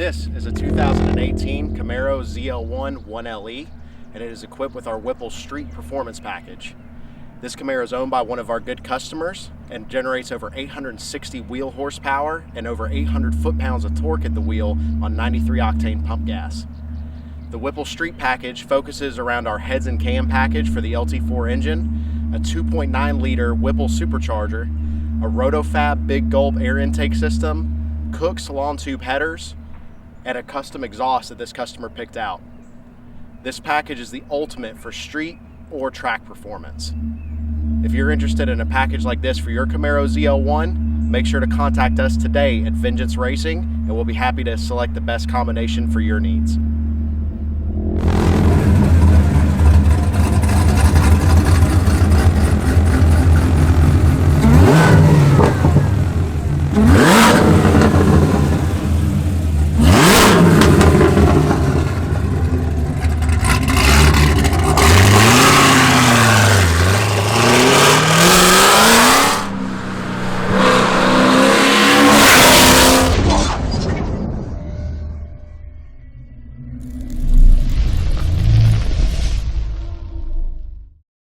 This is a 2018 Camaro ZL1-1LE, and it is equipped with our Whipple Street Performance Package. This Camaro is owned by one of our good customers and generates over 860 wheel horsepower and over 800 foot-pounds of torque at the wheel on 93 octane pump gas. The Whipple Street Package focuses around our heads and cam package for the LT4 engine, a 2.9 liter Whipple supercharger, a Rotofab big gulp air intake system, Cook's lawn tube headers, and a custom exhaust that this customer picked out. This package is the ultimate for street or track performance. If you're interested in a package like this for your Camaro ZL1, make sure to contact us today at Vengeance Racing, and we'll be happy to select the best combination for your needs.